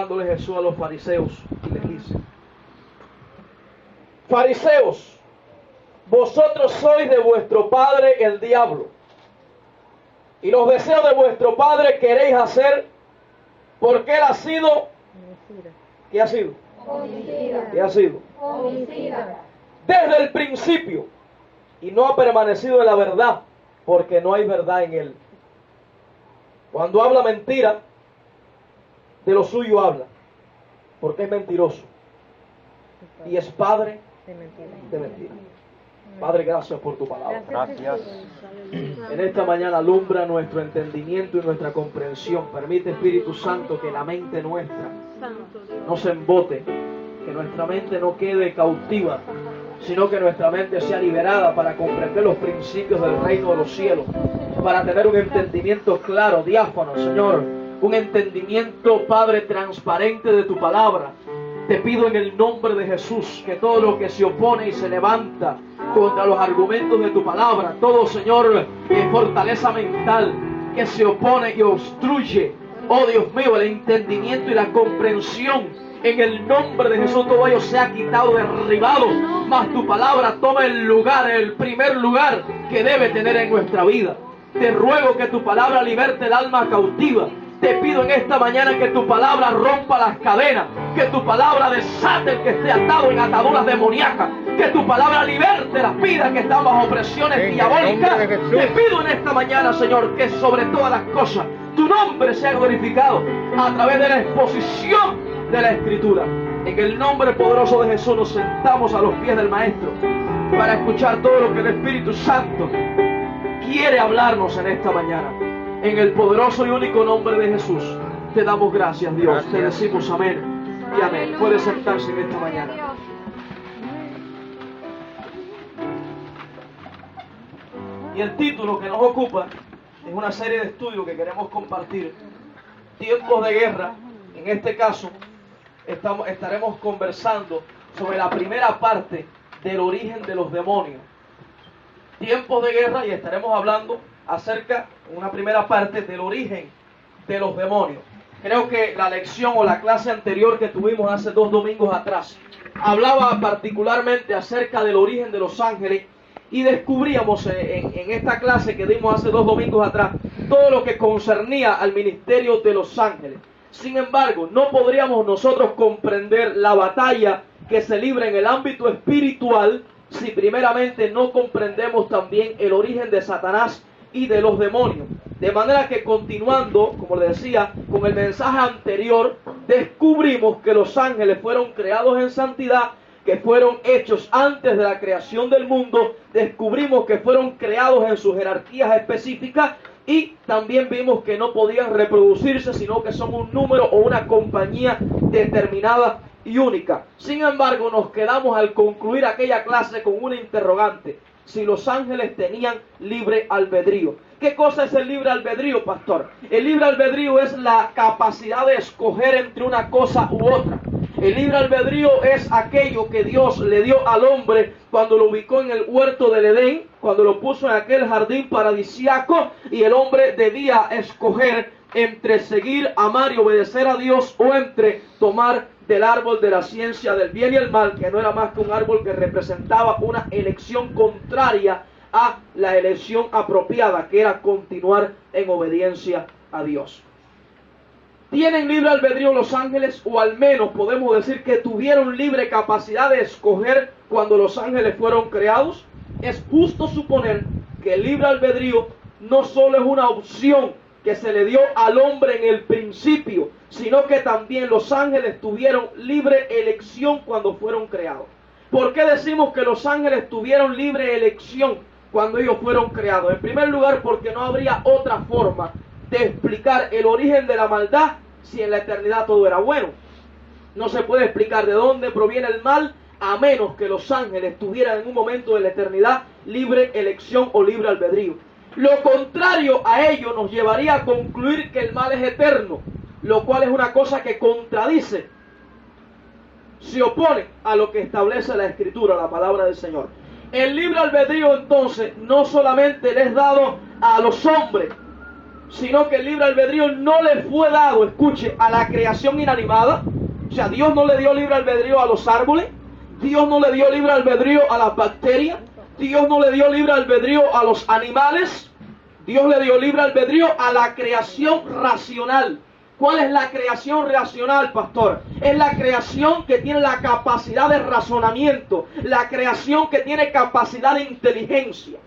hablándole Jesús a los fariseos y les dice: fariseos, vosotros sois de vuestro padre el diablo, y los deseos de vuestro padre queréis hacer, porque él ha sido, ¿qué ha sido? Homicida. ¿Qué ha sido? Homicida. Desde el principio, y no ha permanecido en la verdad, porque no hay verdad en él. Cuando habla mentira, de lo suyo habla, porque es mentiroso y es padre de mentira. Padre, gracias por tu palabra. Gracias. En esta mañana alumbra nuestro entendimiento y nuestra comprensión. Permite, Espíritu Santo, que la mente nuestra no se embote, que nuestra mente no quede cautiva, sino que nuestra mente sea liberada para comprender los principios del reino de los cielos, para tener un entendimiento claro, diáfano, Señor, un entendimiento, Padre, transparente de tu palabra. Te pido en el nombre de Jesús que todo lo que se opone y se levanta contra los argumentos de tu palabra, todo, Señor, fortaleza mental que se opone y obstruye, oh Dios mío, el entendimiento y la comprensión, en el nombre de Jesús todo ello sea quitado, derribado, mas tu palabra toma el lugar, el primer lugar que debe tener en nuestra vida. Te ruego que tu palabra liberte el alma cautiva. Te pido en esta mañana que tu palabra rompa las cadenas, que tu palabra desate el que esté atado en ataduras demoníacas, que tu palabra liberte las vidas que están bajo presiones diabólicas. Te pido en esta mañana, Señor, que sobre todas las cosas tu nombre sea glorificado a través de la exposición de la Escritura. En el nombre poderoso de Jesús nos sentamos a los pies del Maestro para escuchar todo lo que el Espíritu Santo quiere hablarnos en esta mañana. En el poderoso y único nombre de Jesús te damos gracias, Dios. Gracias. Te decimos amén y amén. Puede sentarse en esta mañana. Y el título que nos ocupa es una serie de estudios que queremos compartir. Tiempos de guerra. En este caso estaremos conversando sobre la primera parte del origen de los demonios. Tiempos de guerra, y estaremos hablando acerca, en una primera parte, del origen de los demonios. Creo que la lección o la clase anterior que tuvimos hace 2 domingos atrás hablaba particularmente acerca del origen de los ángeles, y descubríamos en esta clase que dimos hace 2 domingos atrás todo lo que concernía al ministerio de los ángeles. Sin embargo, no podríamos nosotros comprender la batalla que se libra en el ámbito espiritual si primeramente no comprendemos también el origen de Satanás y de los demonios. De manera que, continuando, como les decía, con el mensaje anterior, descubrimos que los ángeles fueron creados en santidad, que fueron hechos antes de la creación del mundo. Descubrimos que fueron creados en sus jerarquías específicas, y también vimos que no podían reproducirse, sino que son un número o una compañía determinada y única. Sin embargo, nos quedamos al concluir aquella clase con una interrogante: si los ángeles tenían libre albedrío. ¿Qué cosa es el libre albedrío, pastor? El libre albedrío es la capacidad de escoger entre una cosa u otra. El libre albedrío es aquello que Dios le dio al hombre cuando lo ubicó en el huerto del Edén, cuando lo puso en aquel jardín paradisíaco, y el hombre debía escoger entre seguir, amar y obedecer a Dios, o entre tomar del árbol de la ciencia del bien y el mal, que no era más que un árbol que representaba una elección contraria a la elección apropiada, que era continuar en obediencia a Dios. ¿Tienen libre albedrío los ángeles? O al menos podemos decir que tuvieron libre capacidad de escoger cuando los ángeles fueron creados. Es justo suponer que el libre albedrío no solo es una opción que se le dio al hombre en el principio, sino que también los ángeles tuvieron libre elección cuando fueron creados. ¿Por qué decimos que los ángeles tuvieron libre elección cuando ellos fueron creados? En primer lugar, porque no habría otra forma de explicar el origen de la maldad si en la eternidad todo era bueno. No se puede explicar de dónde proviene el mal a menos que los ángeles tuvieran en un momento de la eternidad libre elección o libre albedrío. Lo contrario a ello nos llevaría a concluir que el mal es eterno, lo cual es una cosa que contradice, se opone a lo que establece la Escritura, la palabra del Señor. El libre albedrío entonces no solamente le es dado a los hombres, sino que el libre albedrío no le fue dado, escuche, a la creación inanimada. O sea, Dios no le dio libre albedrío a los árboles, Dios no le dio libre albedrío a las bacterias, Dios no le dio libre albedrío a los animales, Dios le dio libre albedrío a la creación racional. ¿Cuál es la creación racional, pastor? Es la creación que tiene la capacidad de razonamiento, la creación que tiene capacidad de inteligencia.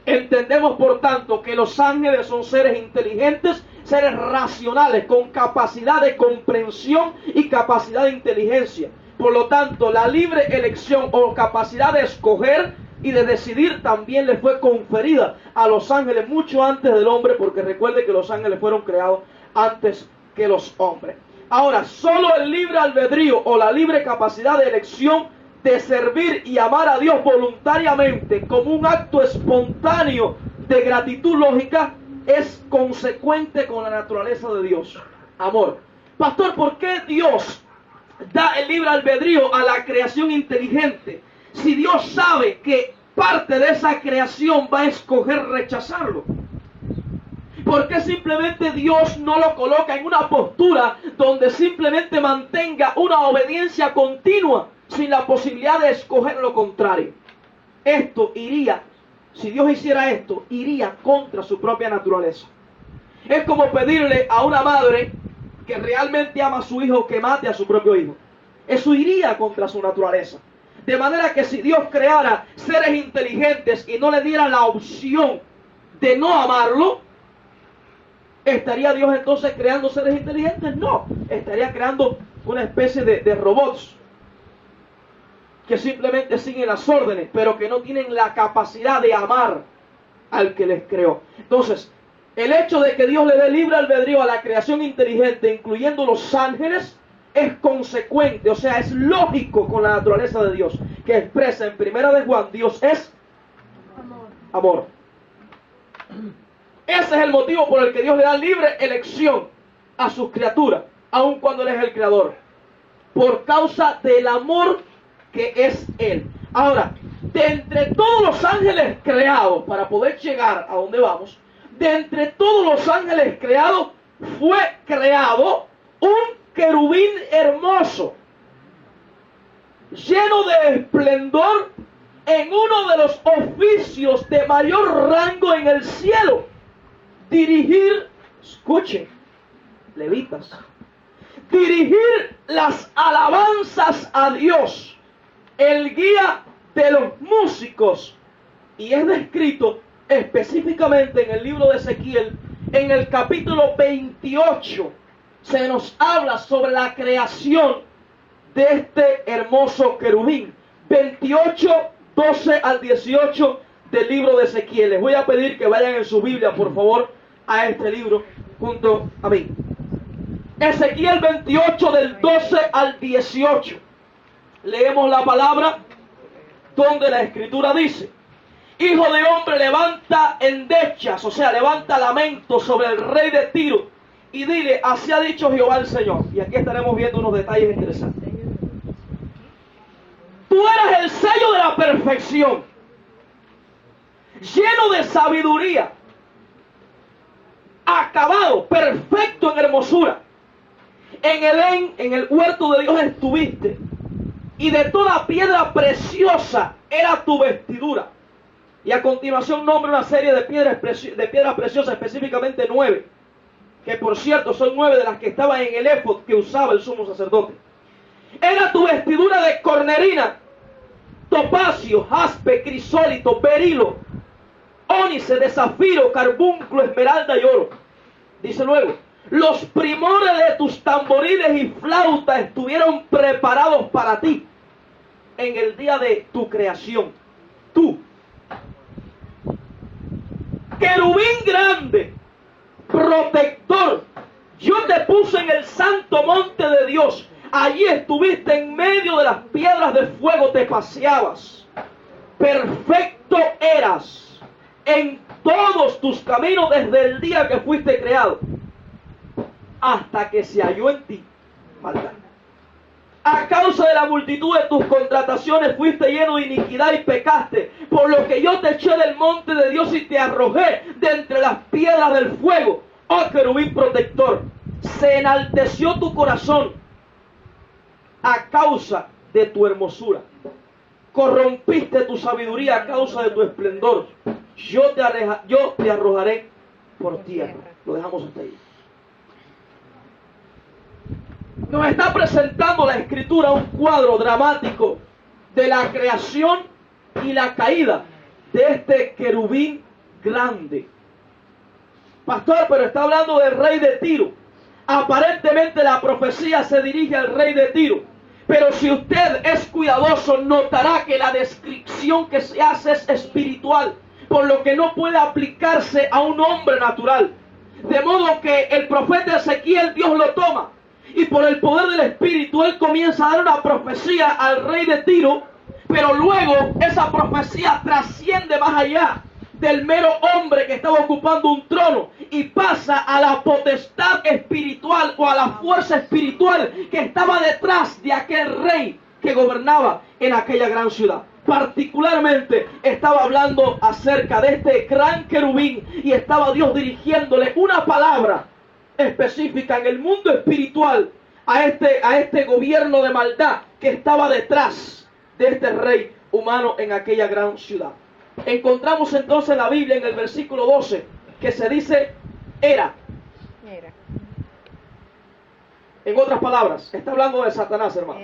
Entendemos, por tanto, que los ángeles son seres inteligentes, seres racionales, con capacidad de comprensión y capacidad de inteligencia. Por lo tanto, la libre elección o capacidad de escoger y de decidir también le fue conferida a los ángeles mucho antes del hombre, porque recuerde que los ángeles fueron creados antes que los hombres. Ahora, solo el libre albedrío o la libre capacidad de elección de servir y amar a Dios voluntariamente como un acto espontáneo de gratitud lógica es consecuente con la naturaleza de Dios. Amor. Pastor, ¿por qué Dios da el libre albedrío a la creación inteligente si Dios sabe que parte de esa creación va a escoger rechazarlo? ¿Por qué simplemente Dios no lo coloca en una postura donde simplemente mantenga una obediencia continua sin la posibilidad de escoger lo contrario? Esto iría, si Dios hiciera esto, iría contra su propia naturaleza. Es como pedirle a una madre que realmente ama a su hijo que mate a su propio hijo. Eso iría contra su naturaleza. De manera que si Dios creara seres inteligentes y no le diera la opción de no amarlo, ¿estaría Dios entonces creando seres inteligentes? No, estaría creando una especie de robots que simplemente siguen las órdenes, pero que no tienen la capacidad de amar al que les creó. Entonces, el hecho de que Dios le dé libre albedrío a la creación inteligente, incluyendo los ángeles, es consecuente, o sea, es lógico con la naturaleza de Dios, que expresa en 1 de Juan, Dios es amor. Ese es el motivo por el que Dios le da libre elección a sus criaturas, aun cuando Él es el creador, por causa del amor que es Él. Ahora, de entre todos los ángeles creados, para poder llegar a donde vamos, de entre todos los ángeles creados, fue creado un querubín hermoso, lleno de esplendor, en uno de los oficios de mayor rango en el cielo: dirigir, escuchen, levitas, dirigir las alabanzas a Dios, el guía de los músicos. Y es descrito específicamente en el libro de Ezequiel, en el capítulo 28, se nos habla sobre la creación de este hermoso querubín. 28, 12 al 18 del libro de Ezequiel. Les voy a pedir que vayan en su Biblia, por favor, a este libro junto a mí. Ezequiel 28 del 12 al 18. Leemos la palabra donde la escritura dice: Hijo de hombre, levanta endechas, o sea, levanta lamento sobre el rey de Tiro y dile: así ha dicho Jehová el Señor. Y aquí estaremos viendo unos detalles interesantes. Tú eres el sello de la perfección, lleno de sabiduría, acabado, perfecto en hermosura. En Edén, en el huerto de Dios estuviste, y de toda piedra preciosa era tu vestidura. Y a continuación nombra una serie de piedras preciosas, específicamente 9, que por cierto son 9 de las que estaban en el éfod que usaba el sumo sacerdote. Era tu vestidura de cornerina, topacio, jaspe, crisólito, berilo, ónice, de zafiro, carbunclo, esmeralda y oro. Dice luego: los primores de tus tamboriles y flautas estuvieron preparados para ti en el día de tu creación. Tú, querubín grande, protector, yo te puse en el santo monte de Dios. Allí estuviste en medio de las piedras de fuego, te paseabas. Perfecto eras en todos tus caminos desde el día que fuiste creado, hasta que se halló en ti maldad. A causa de la multitud de tus contrataciones fuiste lleno de iniquidad y pecaste, por lo que yo te eché del monte de Dios y te arrojé de entre las piedras del fuego. oh querubín protector, se enalteció tu corazón a causa de tu hermosura. Corrompiste tu sabiduría a causa de tu esplendor. Yo te arrojaré por tierra. Lo dejamos hasta ahí. Nos está presentando la Escritura un cuadro dramático de la creación y la caída de este querubín grande. Pastor, pero está hablando del rey de Tiro. Aparentemente la profecía se dirige al rey de Tiro. Pero si usted es cuidadoso, notará que la descripción que se hace es espiritual, por lo que no puede aplicarse a un hombre natural. De modo que el profeta Ezequiel, Dios lo toma, y por el poder del Espíritu, él comienza a dar una profecía al rey de Tiro, pero luego esa profecía trasciende más allá del mero hombre que estaba ocupando un trono y pasa a la potestad espiritual o a la fuerza espiritual que estaba detrás de aquel rey que gobernaba en aquella gran ciudad. Particularmente estaba hablando acerca de este gran querubín y estaba Dios dirigiéndole una palabra específica en el mundo espiritual a este gobierno de maldad que estaba detrás de este rey humano en aquella gran ciudad. Encontramos entonces en la Biblia en el versículo 12 que se dice era. En otras palabras, está hablando de Satanás, hermano.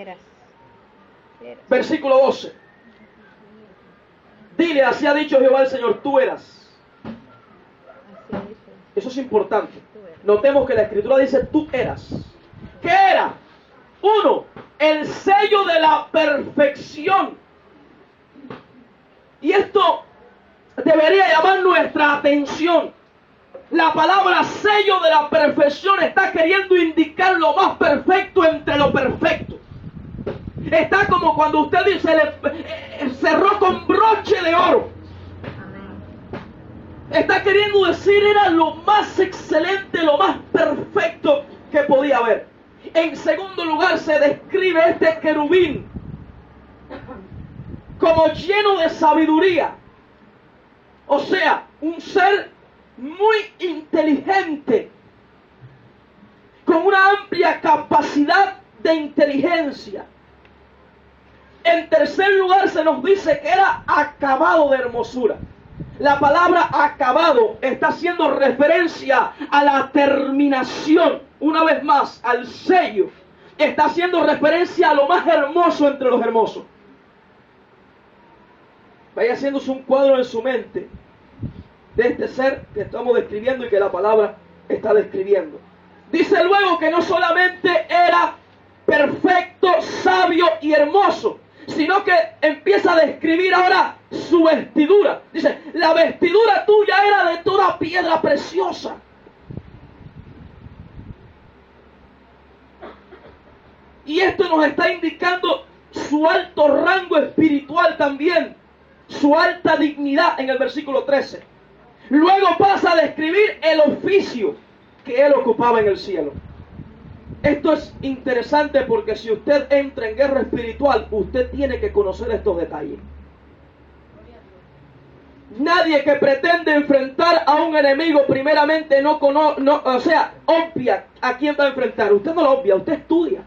Versículo 12. Dile, así ha dicho Jehová el Señor, tú eras. Eso es importante. Notemos que la Escritura dice tú eras. ¿Qué era? Uno, el sello de la perfección. Y esto debería llamar nuestra atención. La palabra sello de la perfección está queriendo indicar lo más perfecto entre lo perfecto. Está como cuando usted dice, cerró con broche de oro. Está queriendo decir, era lo más excelente, lo más perfecto que podía haber. En segundo lugar, se describe este querubín como lleno de sabiduría. O sea, un ser muy inteligente, con una amplia capacidad de inteligencia. En tercer lugar, se nos dice que era acabado de hermosura. La palabra acabado está haciendo referencia a la terminación, una vez más, al sello. Está haciendo referencia a lo más hermoso entre los hermosos. Vaya haciéndose un cuadro en su mente de este ser que estamos describiendo y que la palabra está describiendo. Dice luego que no solamente era perfecto, sabio y hermoso, sino que empieza a describir ahora su vestidura. Dice, la vestidura tuya era de toda piedra preciosa. Y esto nos está indicando su alto rango espiritual también, su alta dignidad en el versículo 13. Luego pasa a describir el oficio que él ocupaba en el cielo. Esto es interesante porque si usted entra en guerra espiritual, usted tiene que conocer estos detalles. Nadie que pretende enfrentar a un enemigo primeramente obvia a quién va a enfrentar. Usted no lo obvia, usted estudia.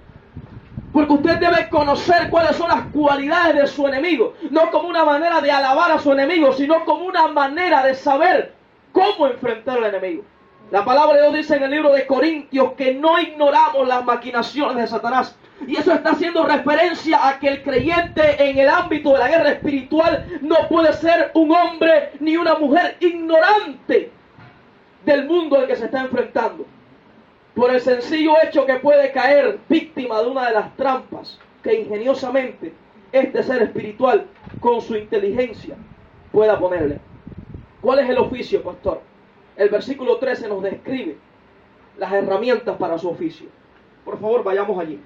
Porque usted debe conocer cuáles son las cualidades de su enemigo. No como una manera de alabar a su enemigo, sino como una manera de saber cómo enfrentar al enemigo. La palabra de Dios dice en el libro de Corintios que no ignoramos las maquinaciones de Satanás. Y eso está haciendo referencia a que el creyente en el ámbito de la guerra espiritual no puede ser un hombre ni una mujer ignorante del mundo al que se está enfrentando. Por el sencillo hecho que puede caer víctima de una de las trampas que ingeniosamente este ser espiritual con su inteligencia pueda ponerle. ¿Cuál es el oficio, pastor? El versículo 13 nos describe las herramientas para su oficio. Por favor, vayamos allí.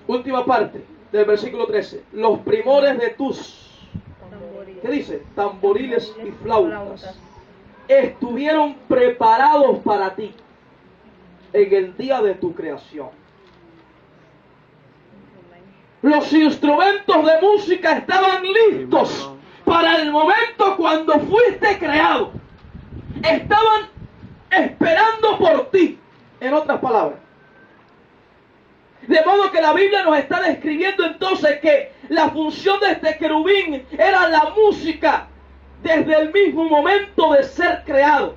Última parte del versículo 13. Los primores de tus, ¿qué dice? Tamboriles y flautas estuvieron preparados para ti en el día de tu creación. Los instrumentos de música estaban listos para el momento cuando fuiste creado. estaban esperando por ti, en otras palabras. De modo que la Biblia nos está describiendo entonces que la función de este querubín era la música desde el mismo momento de ser creado.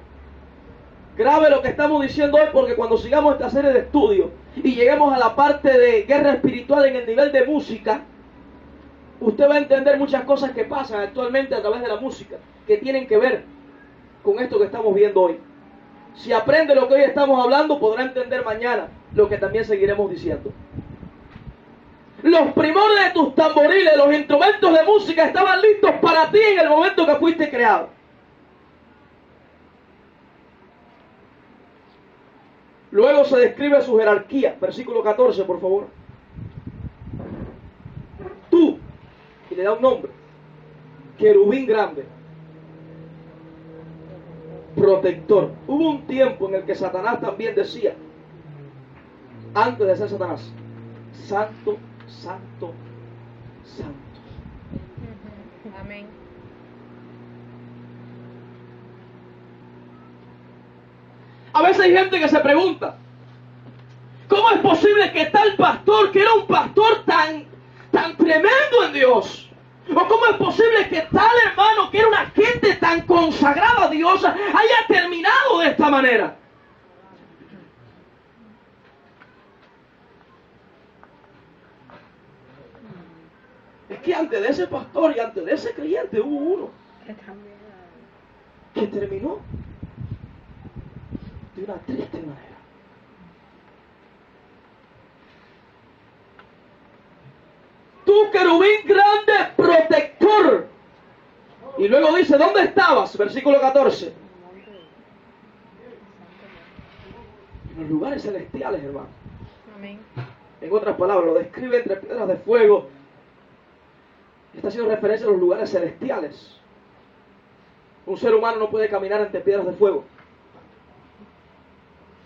Grave lo que estamos diciendo hoy, porque cuando sigamos esta serie de estudios y lleguemos a la parte de guerra espiritual en el nivel de música, usted va a entender muchas cosas que pasan actualmente a través de la música, que tienen que ver con esto que estamos viendo hoy. Si aprende lo que hoy estamos hablando, podrá entender mañana lo que también seguiremos diciendo. Los primores de tus tamboriles, los instrumentos de música estaban listos para ti en el momento que fuiste creado. Luego se describe su jerarquía, versículo 14, por favor. Tú, y le da un nombre, querubín grande, protector. Hubo un tiempo en el que Satanás también decía, antes de ser Satanás, santo, santo, santo. Amén. A veces hay gente que se pregunta, ¿cómo es posible que tal pastor, que era un pastor tan tremendo en Dios, o cómo es posible que tal hermano, que era una gente tan consagrada a Dios, haya terminado de esta manera? Es que antes de ese pastor y antes de ese creyente hubo uno que terminó de una triste manera. Tú, querubín grande, protector. Y luego dice, ¿dónde estabas? Versículo 14. En los lugares celestiales, hermano. Amén. En otras palabras, lo describe entre piedras de fuego. Está haciendo referencia a los lugares celestiales. Un ser humano no puede caminar entre piedras de fuego.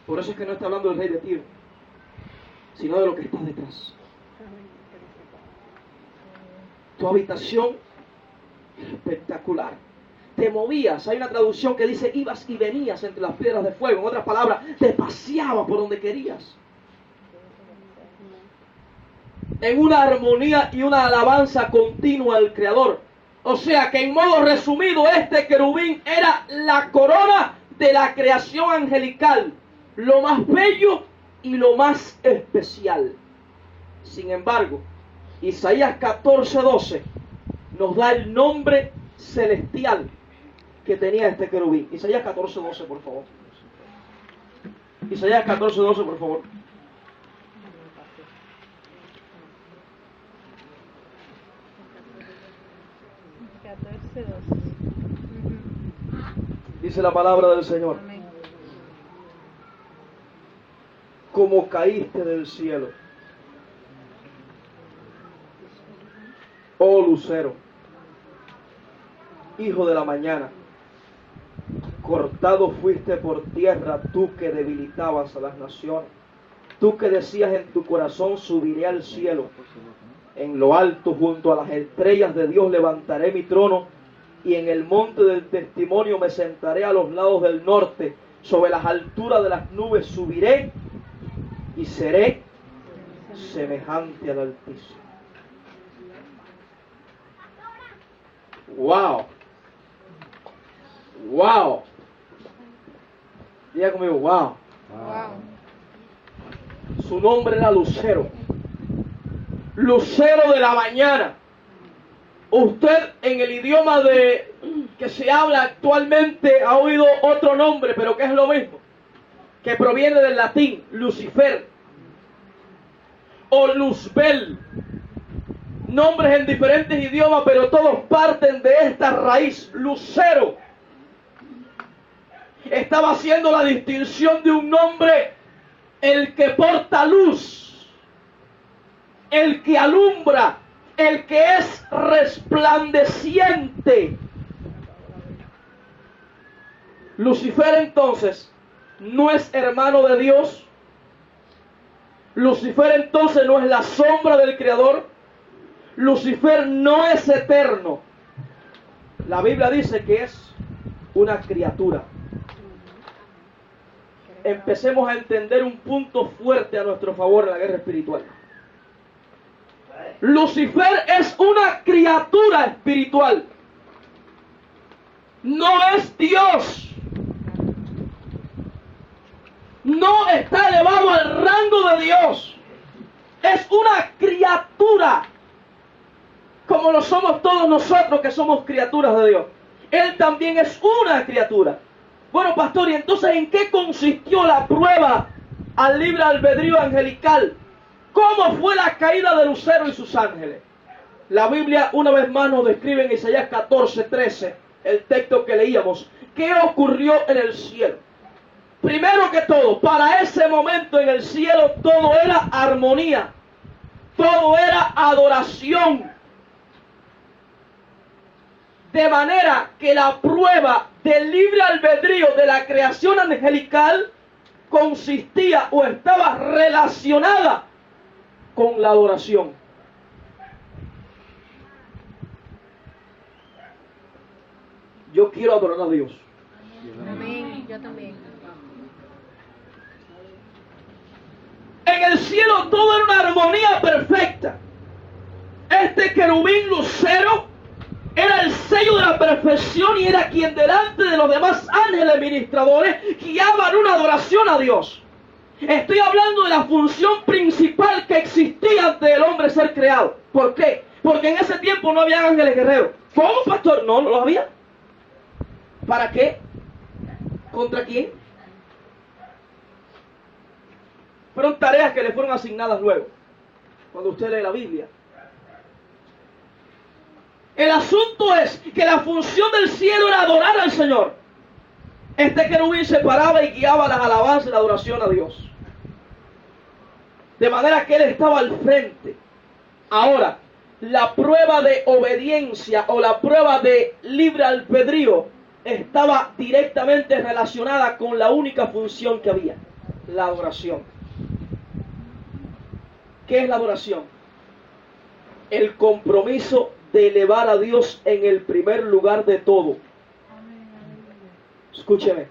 Por eso es que no está hablando del rey de Tiro, sino de lo que está detrás. Tu habitación es espectacular. Te movías. Hay una traducción que dice ibas y venías entre las piedras de fuego. En otras palabras, te paseabas por donde querías. En una armonía y una alabanza continua al Creador. O sea que en modo resumido, este querubín era la corona de la creación angelical. Lo más bello y lo más especial. Sin embargo, Isaías 14:12 nos da el nombre celestial que tenía este querubín. Isaías 14:12, por favor. Isaías 14:12, por favor. Dice la palabra del Señor. Amén. Como caíste del cielo, oh lucero, hijo de la mañana, cortado fuiste por tierra, tú que debilitabas a las naciones, tú que decías en tu corazón, subiré al cielo, en lo alto junto a las estrellas de Dios levantaré mi trono, y en el monte del testimonio me sentaré a los lados del norte, sobre las alturas de las nubes subiré, y seré semejante al Altísimo. ¡Wow! ¡Wow! Diga conmigo, ¡wow! Wow. Su nombre era Lucero. Lucero de la mañana. Usted en el idioma que se habla actualmente ha oído otro nombre, pero que es lo mismo, que proviene del latín, Lucifer o Luzbel. Nombres en diferentes idiomas, pero todos parten de esta raíz, lucero. Estaba haciendo la distinción de un nombre, el que porta luz, el que alumbra, el que es resplandeciente. Lucifer entonces no es hermano de Dios. Lucifer entonces no es la sombra del Creador. Lucifer no es eterno. La Biblia dice que es una criatura. empecemos a entender un punto fuerte a nuestro favor en la guerra espiritual. Lucifer es una criatura espiritual. No es Dios. No está elevado al rango de Dios. Es una criatura, como lo somos todos nosotros que somos criaturas de Dios. Él también es una criatura. Bueno, pastor, ¿y entonces en qué consistió la prueba al libre albedrío angelical? ¿Cómo fue la caída de Lucero y sus ángeles? La Biblia una vez más nos describe en Isaías 14:13, el texto que leíamos, qué ocurrió en el cielo. Primero que todo, para ese momento en el cielo todo era armonía, todo era adoración. De manera que la prueba del libre albedrío de la creación angelical consistía o estaba relacionada con la adoración. Yo quiero adorar a Dios. Amén. Yo también. En el cielo todo era una armonía perfecta. Este querubín lucero era el sello de la perfección y era quien delante de los demás ángeles ministradores guiaban una adoración a Dios. Estoy hablando de la función principal que existía antes del hombre ser creado. ¿Por qué? Porque en ese tiempo no había ángeles guerreros. ¿Cómo, pastor? No lo había. ¿Para qué? ¿Contra quién? Fueron tareas que le fueron asignadas luego, cuando usted lee la Biblia. El asunto es que la función del cielo era adorar al Señor. Este querubín se paraba y guiaba las alabanzas y la adoración a Dios. De manera que él estaba al frente. Ahora, la prueba de obediencia o la prueba de libre albedrío estaba directamente relacionada con la única función que había, la adoración. ¿Qué es la adoración? El compromiso de elevar a Dios en el primer lugar de todo. Escúcheme.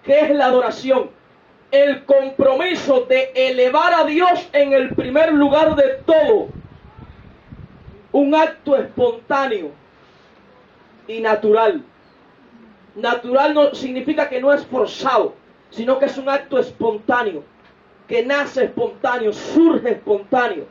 ¿Qué es la adoración? El compromiso de elevar a Dios en el primer lugar de todo. Un acto espontáneo y natural. Natural no significa que no es forzado, sino que es un acto espontáneo, que nace espontáneo, surge espontáneo.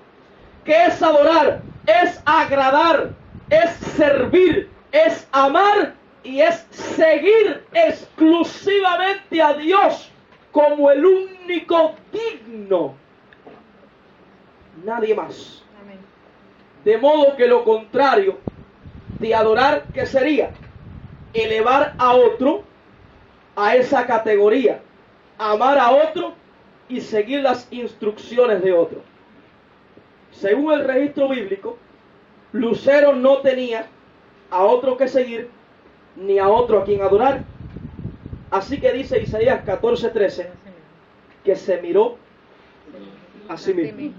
¿Qué es adorar? Es agradar, es servir, es amar y es seguir exclusivamente a Dios como el único digno. Nadie más. Amén. De modo que lo contrario de adorar, ¿qué sería? Elevar a otro a esa categoría, amar a otro y seguir las instrucciones de otro. Según el registro bíblico, Lucero no tenía a otro que seguir ni a otro a quien adorar. Así que dice Isaías 14:13 que se miró a sí mismo. Amén.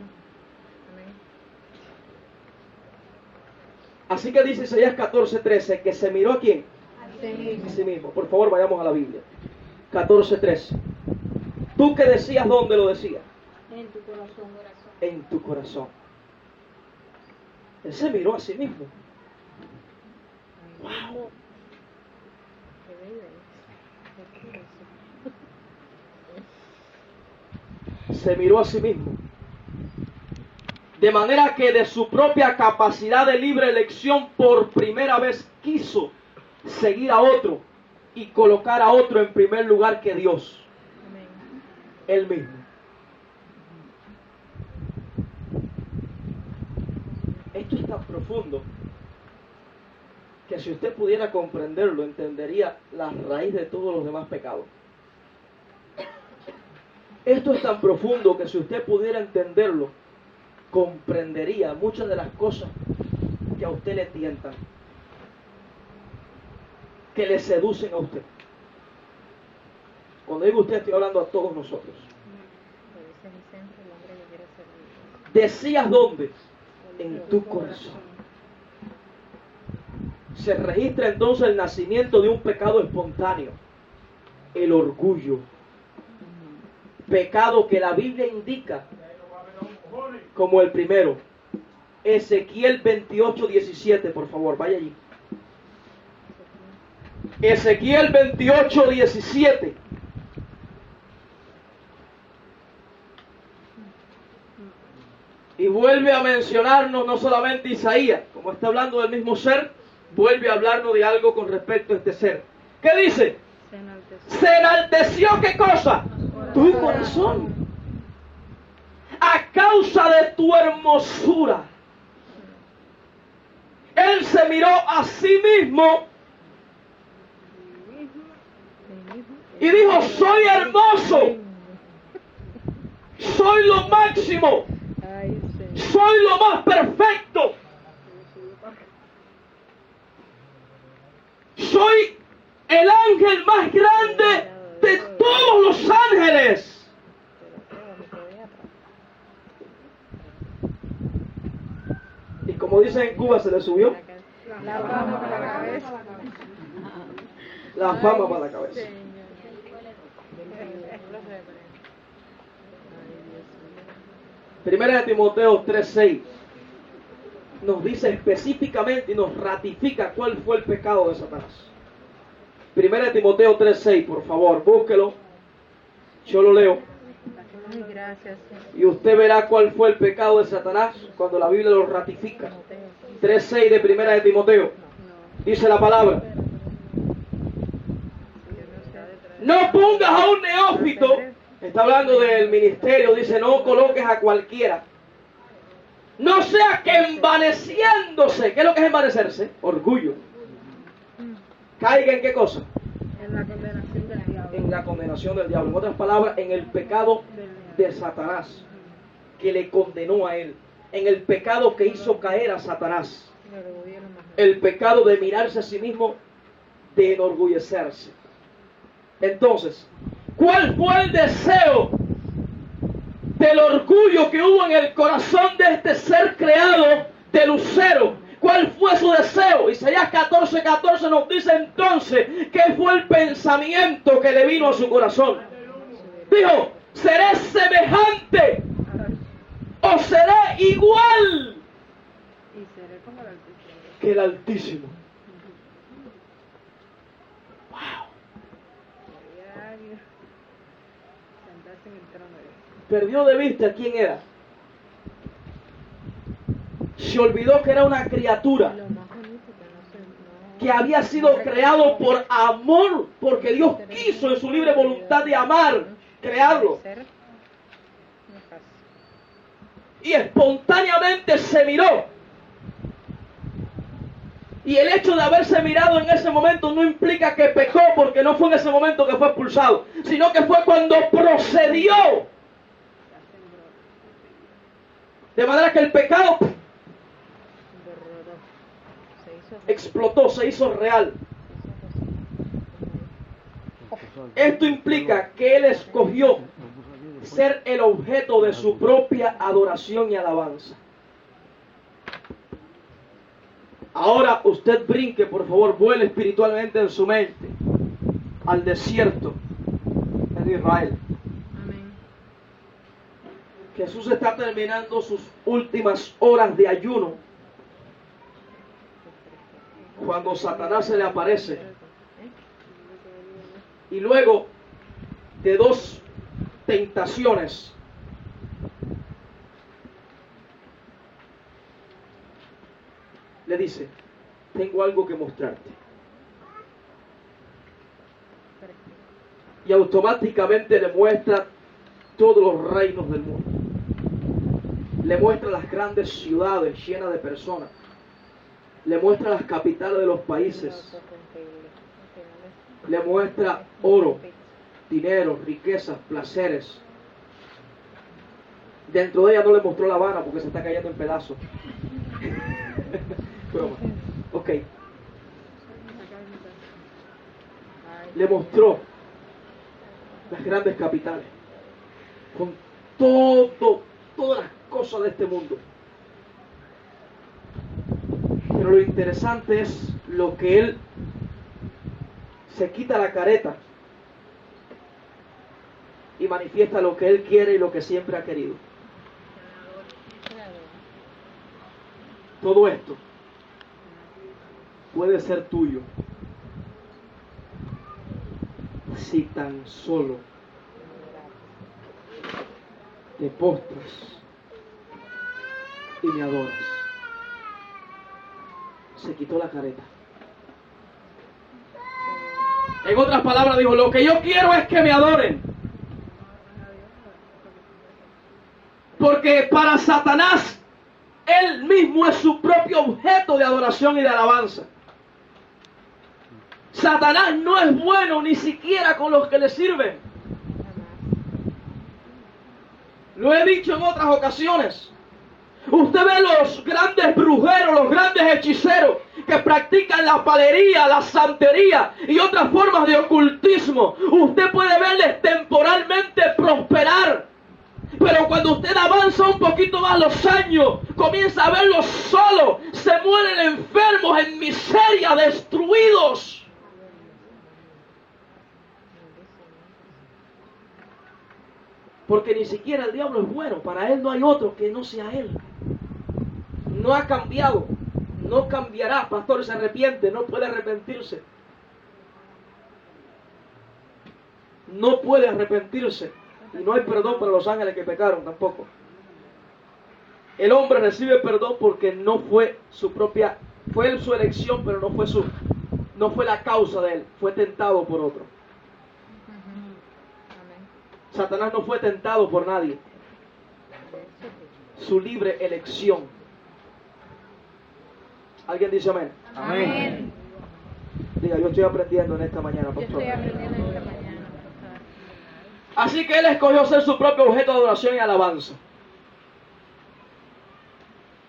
Así que dice Isaías 14:13 que se miró a quién. Así mismo. A sí mismo. Por favor, vayamos a la Biblia. 14:13. ¿Tú qué decías? ¿Dónde lo decías? En tu corazón. En tu corazón. Él se miró a sí mismo. Wow. Qué bello es. Se miró a sí mismo. De manera que de su propia capacidad de libre elección por primera vez quiso seguir a otro y colocar a otro en primer lugar que Dios. Amén. Él mismo. Esto es tan profundo que si usted pudiera comprenderlo, entendería la raíz de todos los demás pecados. Esto es tan profundo que si usted pudiera entenderlo, comprendería muchas de las cosas que a usted le tientan, que le seducen a usted. Cuando digo usted, estoy hablando a todos nosotros. Pero ese es el centro, el hombre que quiere servir. ¿Decías dónde? En tu corazón. Se registra entonces el nacimiento de un pecado espontáneo, el orgullo. pecado que la Biblia indica como el primero. Ezequiel 28:17, por favor, vaya allí. Ezequiel 28:17. Y vuelve a mencionarnos no solamente Isaías, como está hablando del mismo ser, vuelve a hablarnos de algo con respecto a este ser. ¿Qué dice? Se enalteció, ¿qué cosa? Tu corazón. A causa de tu hermosura. Él se miró a sí mismo y dijo, soy hermoso, soy lo máximo, soy lo más perfecto, soy el ángel más grande de todos los ángeles. Y como dicen en Cuba, se le subió la fama para la cabeza. la fama para la cabeza. Primera de Timoteo 3:6 nos dice específicamente y nos ratifica cuál fue el pecado de Satanás. Primera de Timoteo 3:6, por favor, búsquelo. Yo lo leo. Ay, gracias. Y usted verá cuál fue el pecado de Satanás cuando la Biblia lo ratifica. 3:6 de Primera de Timoteo. Dice la palabra. No pongas a un neófito, está hablando del ministerio, dice no coloques a cualquiera. No sea que envaneciéndose, ¿qué es lo que es envanecerse? Orgullo. ¿Caiga en qué cosa? En la condenación del diablo. En la condenación del diablo. En otras palabras, en el pecado de Satanás, que le condenó a él. En el pecado que hizo caer a Satanás. El pecado de mirarse a sí mismo, de enorgullecerse. Entonces, ¿cuál fue el deseo del orgullo que hubo en el corazón de este ser creado de lucero? ¿Cuál fue su deseo? Isaías 14:14 nos dice entonces qué fue el pensamiento que le vino a su corazón. Dijo, seré semejante o seré igual que el Altísimo. Wow. Perdió de vista quién era. Se olvidó que era una criatura que había sido creado por amor, porque Dios quiso en su libre voluntad de amar, crearlo. Y espontáneamente se miró. Y el hecho de haberse mirado en ese momento no implica que pecó, porque no fue en ese momento que fue expulsado, sino que fue cuando procedió. De manera que el pecado explotó, se hizo real. Esto implica que él escogió ser el objeto de su propia adoración y alabanza. Ahora usted brinque, por favor, vuele espiritualmente en su mente al desierto de Israel. Amén. Jesús está terminando sus últimas horas de ayuno cuando Satanás se le aparece. Y luego de dos tentaciones, le dice, tengo algo que mostrarte. Y automáticamente le muestra todos los reinos del mundo. Le muestra las grandes ciudades llenas de personas. Le muestra las capitales de los países. Le muestra oro, dinero, riquezas, placeres. Dentro de ella no le mostró La Habana porque se está cayendo en pedazos. Broma. Ok. Le mostró las grandes capitales con todas las cosas de este mundo. Pero lo interesante es lo que él se quita la careta y manifiesta lo que Él quiere y lo que siempre ha querido. Todo esto puede ser tuyo si tan solo te postras y me adoras. Se quitó la careta. En otras palabras dijo, lo que yo quiero es que me adoren. Porque para Satanás, él mismo es su propio objeto de adoración y de alabanza. Satanás no es bueno ni siquiera con los que le sirven. Lo he dicho en otras ocasiones. Usted ve los grandes brujeros, los grandes hechiceros que practican la palería, la santería y otras formas de ocultismo. Usted puede verles temporalmente prosperar. Pero cuando usted avanza un poquito más los años, comienza a verlos solos, se mueren enfermos, en miseria, destruidos. Porque ni siquiera el diablo es bueno. Para él no hay otro que no sea él. No ha cambiado. No cambiará. Pastor, se arrepiente. No puede arrepentirse. No puede arrepentirse. Y no hay perdón para los ángeles que pecaron tampoco. El hombre recibe perdón porque no fue su propia, fue su elección, pero no fue la causa de él. Fue tentado por otro. Satanás no fue tentado por nadie. Su libre elección. ¿Alguien dice amén? Amén. Diga, yo estoy aprendiendo en esta mañana, Yo pastor. estoy aprendiendo esta mañana, pastor. Así que él escogió ser su propio objeto de adoración y alabanza.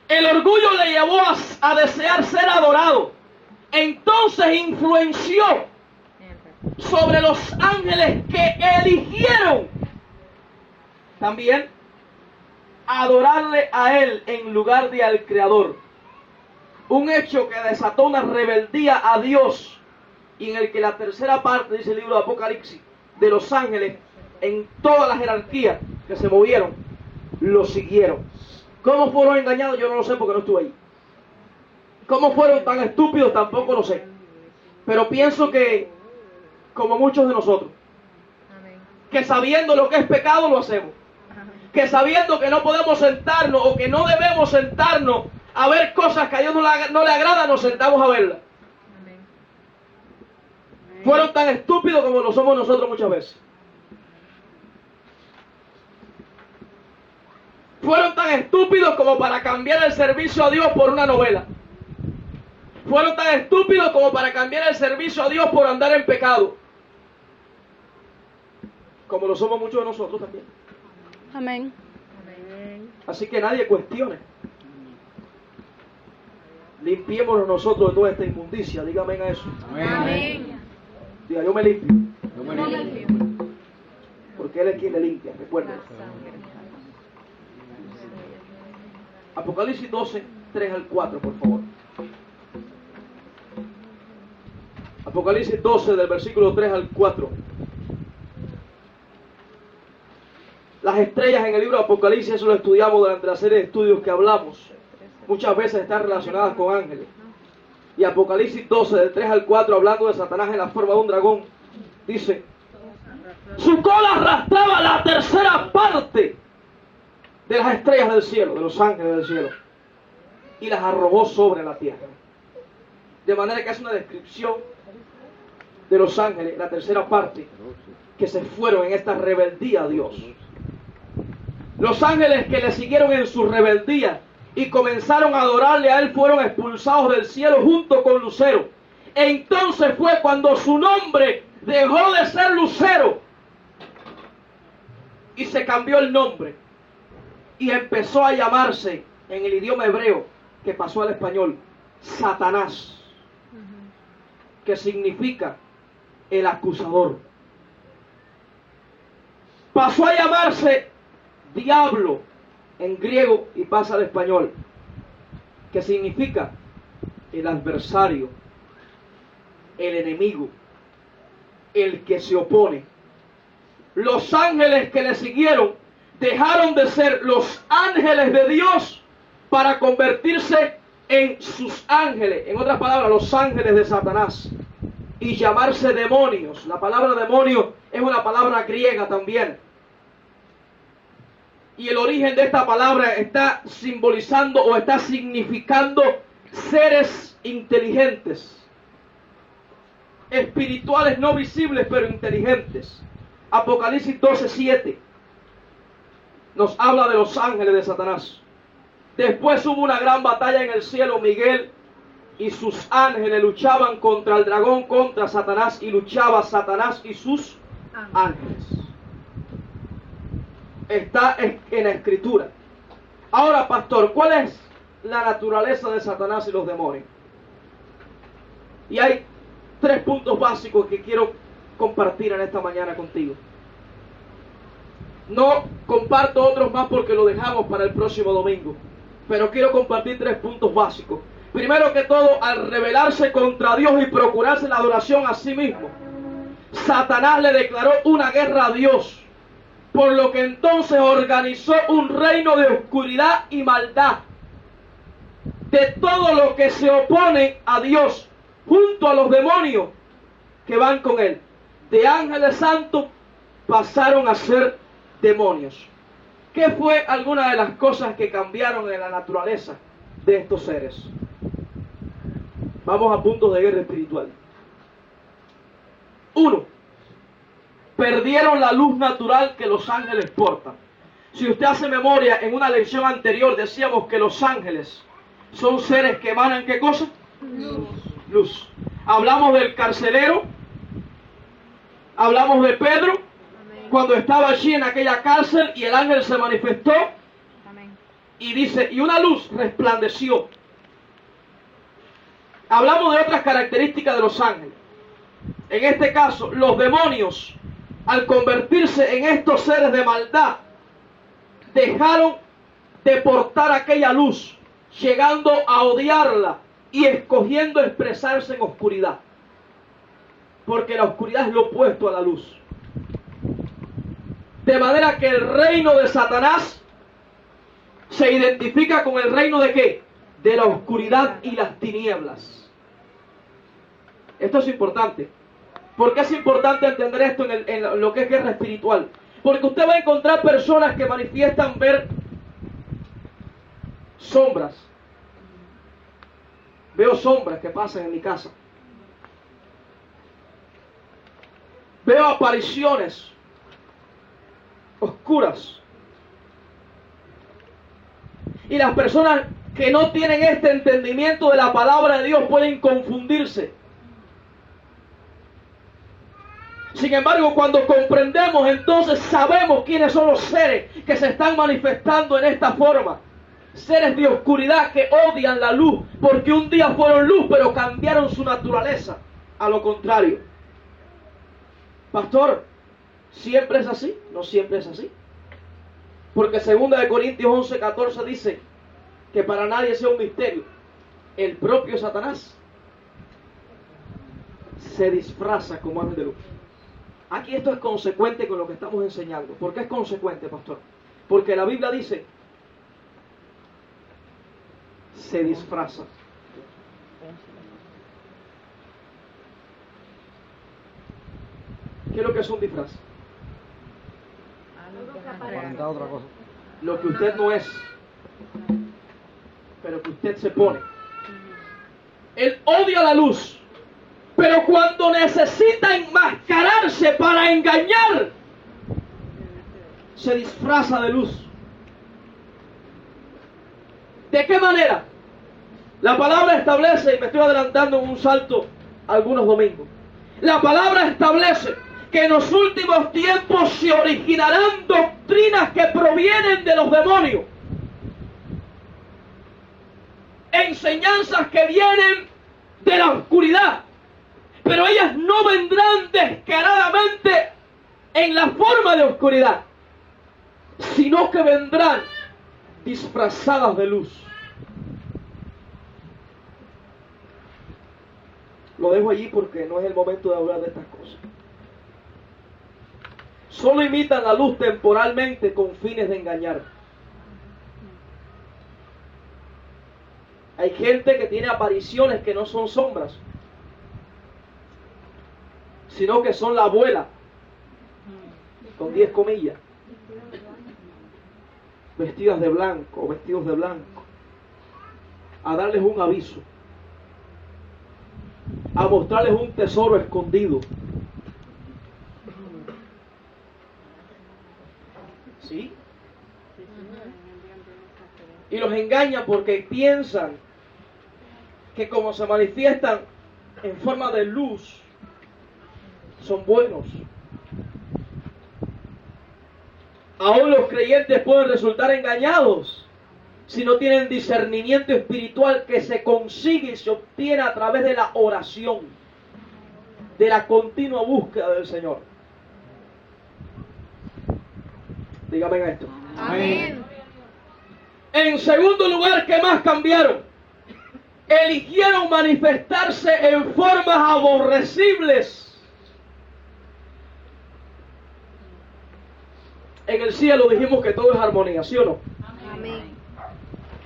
El orgullo le llevó a desear ser adorado. Entonces influenció sobre los ángeles que eligieron también adorarle a él en lugar de al Creador. Un hecho que desató una rebeldía a Dios y en el que la tercera parte, dice el libro de Apocalipsis, de los ángeles en toda la jerarquía que se movieron, lo siguieron. ¿Cómo fueron engañados? Yo no lo sé porque no estuve ahí. ¿Cómo fueron tan estúpidos? Tampoco lo sé. Pero pienso que, como muchos de nosotros, que sabiendo lo que es pecado lo hacemos. Que sabiendo que no podemos sentarnos o que no debemos sentarnos a ver cosas que a Dios no le agradan, nos sentamos a verlas. Fueron tan estúpidos como lo somos nosotros muchas veces. Fueron tan estúpidos como para cambiar el servicio a Dios por una novela. Fueron tan estúpidos como para cambiar el servicio a Dios por andar en pecado. Como lo somos muchos de nosotros también. Amén. Así que nadie cuestione. Limpiémonos nosotros de toda esta inmundicia. Dígame a eso. Amén. Diga, yo me limpio. Yo me limpio. Porque Él es quien le limpia. Recuerden. Apocalipsis 12, 3 al 4, por favor. Apocalipsis 12, del versículo 3 al 4. Las estrellas en el libro de Apocalipsis, eso lo estudiamos durante la serie de estudios que hablamos. Muchas veces están relacionadas con ángeles. Y Apocalipsis 12, del 3 al 4, hablando de Satanás en la forma de un dragón, dice: su cola arrastraba la tercera parte de las estrellas del cielo, de los ángeles del cielo, y las arrojó sobre la tierra. De manera que es una descripción de los ángeles, la tercera parte, que se fueron en esta rebeldía a Dios. Los ángeles que le siguieron en su rebeldía y comenzaron a adorarle a él fueron expulsados del cielo junto con Lucero. Entonces fue cuando su nombre dejó de ser Lucero y se cambió el nombre y empezó a llamarse en el idioma hebreo, que pasó al español, Satanás, que significa el acusador. Pasó a llamarse diablo en griego y pasa al español, que significa el adversario, el enemigo, el que se opone. los ángeles que le siguieron dejaron de ser los ángeles de Dios para convertirse en sus ángeles. En otras palabras, los ángeles de Satanás. Y llamarse demonios. La palabra demonio es una palabra griega también. Y el origen de esta palabra está simbolizando o está significando seres inteligentes. Espirituales, no visibles, pero inteligentes. Apocalipsis 12:7 nos habla de los ángeles de Satanás. Después hubo una gran batalla en el cielo. Miguel y sus ángeles luchaban contra el dragón, contra Satanás, y luchaba Satanás y sus ángeles. Está en la escritura. Ahora, pastor, ¿cuál es la naturaleza de Satanás y los demonios? Y hay 3 puntos básicos que quiero compartir en esta mañana contigo. No comparto otros más porque lo dejamos para el próximo domingo, pero quiero compartir 3 puntos básicos. Primero que todo, al rebelarse contra Dios y procurarse la adoración a sí mismo, Satanás le declaró una guerra a Dios, por lo que entonces organizó un reino de oscuridad y maldad, de todo lo que se opone a Dios, junto a los demonios que van con él. De ángeles santos pasaron a ser demonios. ¿Qué fue alguna de las cosas que cambiaron en la naturaleza de estos seres? Vamos a puntos de guerra espiritual. 1. Perdieron la luz natural que los ángeles portan. Si usted hace memoria, en una lección anterior decíamos que los ángeles son seres que emanan ¿qué cosa? Luz. Hablamos del carcelero, hablamos de Pedro, cuando estaba allí en aquella cárcel y el ángel se manifestó. Y dice, y una luz resplandeció. Hablamos de otras características de los ángeles. En este caso, los demonios, al convertirse en estos seres de maldad, dejaron de portar aquella luz, llegando a odiarla y escogiendo expresarse en oscuridad. Porque la oscuridad es lo opuesto a la luz. De manera que el reino de Satanás se identifica con el reino de ¿qué? De la oscuridad y las tinieblas. Esto es importante. ¿Por qué es importante entender esto en lo que es guerra espiritual? Porque usted va a encontrar personas que manifiestan ver sombras. Veo sombras que pasan en mi casa. Veo apariciones oscuras. Y las personas que no tienen este entendimiento de la palabra de Dios pueden confundirse. Sin embargo, cuando comprendemos, entonces sabemos quiénes son los seres que se están manifestando en esta forma. Seres de oscuridad que odian la luz, porque un día fueron luz, pero cambiaron su naturaleza a lo contrario. Pastor, ¿siempre es así? No siempre es así. Porque 2 Corintios 11:14 dice que para nadie sea un misterio. El propio Satanás se disfraza como ángel de luz. Aquí esto es consecuente con lo que estamos enseñando. ¿Por qué es consecuente, pastor? Porque la Biblia dice, se disfraza. ¿Qué es lo que es un disfraz? Aparentar otra cosa. Lo que usted no es, pero que usted se pone. Él odia la luz, pero cuando necesita enmascararse para engañar, se disfraza de luz. ¿De qué manera? La palabra establece, y me estoy adelantando en un salto algunos domingos, la palabra establece que en los últimos tiempos se originarán doctrinas que provienen de los demonios. Enseñanzas que vienen de la oscuridad. Pero ellas no vendrán descaradamente en la forma de oscuridad, sino que vendrán disfrazadas de luz. Lo dejo allí porque no es el momento de hablar de estas cosas. solo imitan la luz temporalmente con fines de engañar. Hay gente que tiene apariciones que no son sombras, sino que son la abuela, con 10 comillas, vestidas de blanco o vestidos de blanco, a darles un aviso, a mostrarles un tesoro escondido. ¿Sí? Y los engañan porque piensan que como se manifiestan en forma de luz, son buenos. Aún los creyentes pueden resultar engañados si no tienen discernimiento espiritual que se consigue y se obtiene a través de la oración, de la continua búsqueda del Señor. Dígame en esto. Amén. En segundo lugar, ¿qué más cambiaron? Eligieron manifestarse en formas aborrecibles. En el cielo dijimos que todo es armonía, ¿sí o no? Amén.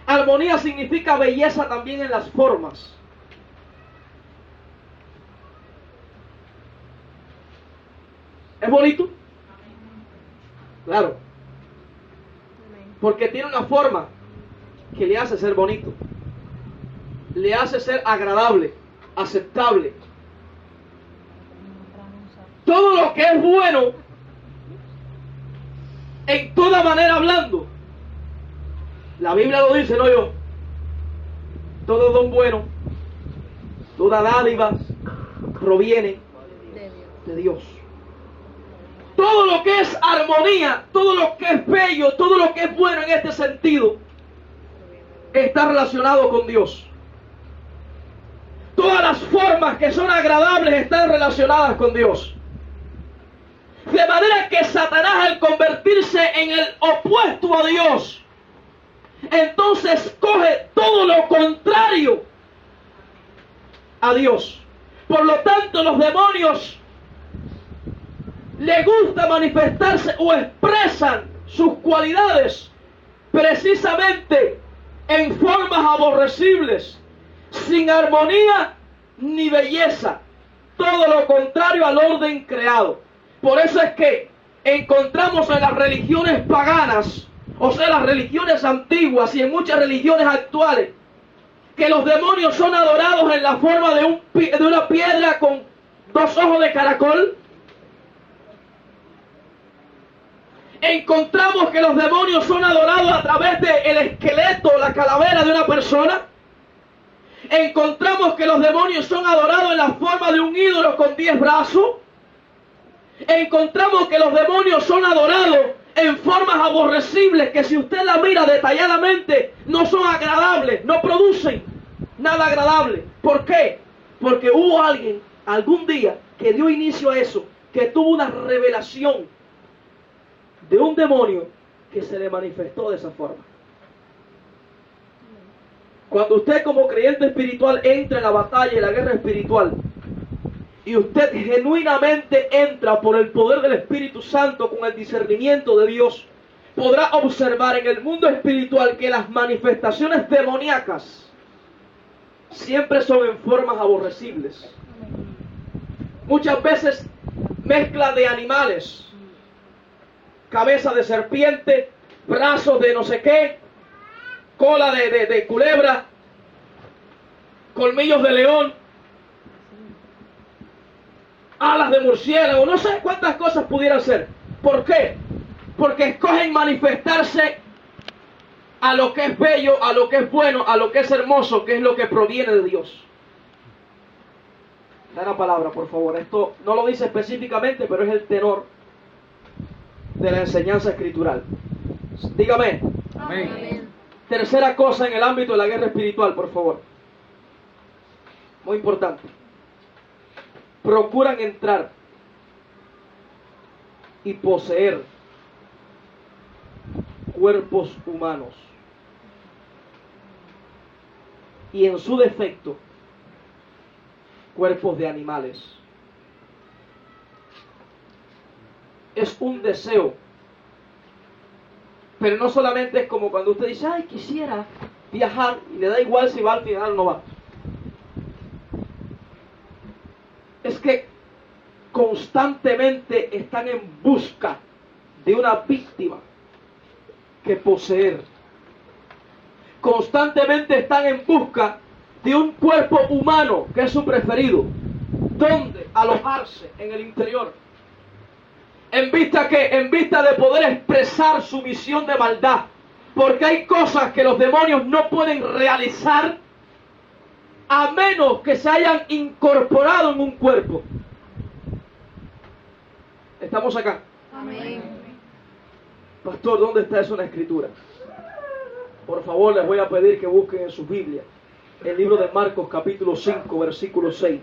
Armonía significa belleza también en las formas. ¿Es bonito? Claro. Porque tiene una forma que le hace ser bonito. Le hace ser agradable, aceptable. Todo lo que es bueno, en toda manera hablando, la Biblia lo dice, no yo. Todo don bueno, toda dádiva proviene de Dios. Todo lo que es armonía, todo lo que es bello, todo lo que es bueno en este sentido, está relacionado con Dios. Todas las formas que son agradables están relacionadas con Dios. De manera que Satanás, al convertirse en el opuesto a Dios, entonces coge todo lo contrario a Dios. Por lo tanto, los demonios les gusta manifestarse o expresan sus cualidades precisamente en formas aborrecibles, sin armonía ni belleza, todo lo contrario al orden creado. Por eso es que encontramos en las religiones paganas, o sea, las religiones antiguas y en muchas religiones actuales, que los demonios son adorados en la forma de una piedra con 2 ojos de caracol. Encontramos que los demonios son adorados a través del esqueleto, la calavera de una persona. Encontramos que los demonios son adorados en la forma de un ídolo con 10 brazos. Encontramos que los demonios son adorados en formas aborrecibles que si usted la mira detalladamente no son agradables, no producen nada agradable. ¿Por qué? Porque hubo alguien algún día que dio inicio a eso, que tuvo una revelación de un demonio que se le manifestó de esa forma. Cuando usted como creyente espiritual entra en la batalla y la guerra espiritual, y usted genuinamente entra por el poder del Espíritu Santo con el discernimiento de Dios, podrá observar en el mundo espiritual que las manifestaciones demoníacas siempre son en formas aborrecibles. Muchas veces mezcla de animales, cabeza de serpiente, brazos de no sé qué, cola de culebra, colmillos de león, alas de murciélago, no sé cuántas cosas pudieran ser. ¿Por qué? Porque escogen manifestarse a lo que es bello, a lo que es bueno, a lo que es hermoso, que es lo que proviene de Dios. Da la palabra, por favor. Esto no lo dice específicamente, pero es el tenor de la enseñanza escritural. Dígame. Amén. Tercera cosa en el ámbito de la guerra espiritual, por favor. Muy importante. Procuran entrar y poseer cuerpos humanos. Y en su defecto, cuerpos de animales. es un deseo. Pero no solamente es como cuando usted dice, ay, quisiera viajar, y le da igual si va al final o no va. Es que constantemente están en busca de una víctima que poseer. Constantemente están en busca de un cuerpo humano que es su preferido, donde alojarse en el interior, en vista de poder expresar su visión de maldad, porque hay cosas que los demonios no pueden realizar a menos que se hayan incorporado en un cuerpo. ¿Estamos acá? Amén. Pastor, ¿dónde está eso en la Escritura? Por favor, les voy a pedir que busquen en su Biblia el libro de Marcos capítulo 5, versículo 6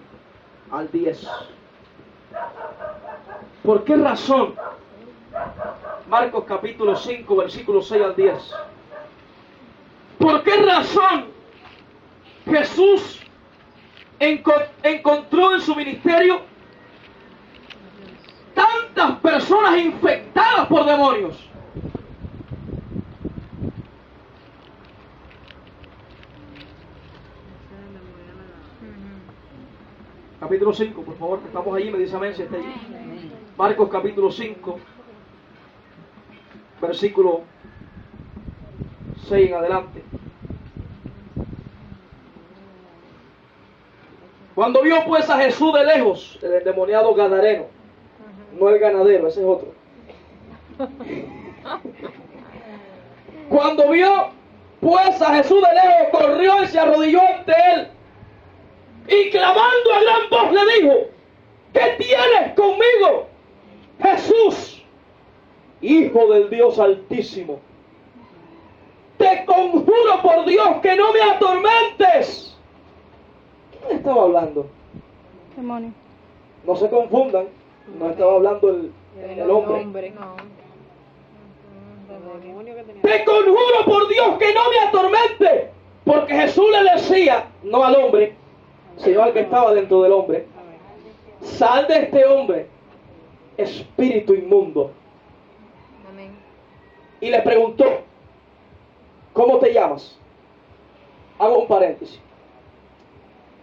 al 10. ¿Por qué razón? Marcos capítulo 5, versículo 6 al 10. ¿Por qué razón Jesús encontró en su ministerio tantas personas infectadas por demonios? Capítulo 5, por favor, que estamos allí, me dice amén si está allí. Marcos capítulo 5, versículo 6 en adelante. Cuando vio pues a Jesús de lejos, el endemoniado gadareno, no el ganadero, ese es otro. Cuando vio pues a Jesús de lejos, corrió y se arrodilló ante él, y clamando a gran voz le dijo, ¿qué tienes conmigo, Jesús, Hijo del Dios Altísimo? Te conjuro por Dios que no me atormentes. ¿Quién estaba hablando? Demonio. No se confundan, no estaba hablando el hombre. Te conjuro por Dios que no me atormente, porque Jesús le decía, no al hombre, sino al que estaba dentro del hombre, sal de este hombre, espíritu inmundo. Amén. Y le preguntó, ¿cómo te llamas? Hago un paréntesis.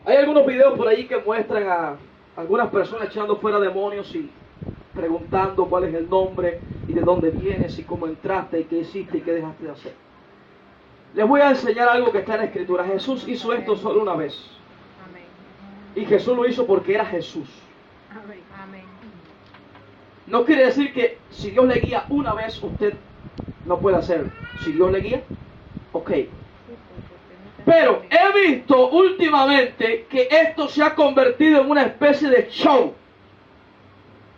Hay algunos videos por ahí que muestran a algunas personas echando fuera demonios y preguntando cuál es el nombre y de dónde vienes y cómo entraste y qué hiciste y qué dejaste de hacer. Les voy a enseñar algo que está en la Escritura. Jesús hizo esto solo una vez. Amén. Y Jesús lo hizo porque era Jesús. Amén. Amén. No quiere decir que si Dios le guía una vez, usted no puede hacerlo. Si Dios le guía, ok. Pero he visto últimamente que esto se ha convertido en una especie de show.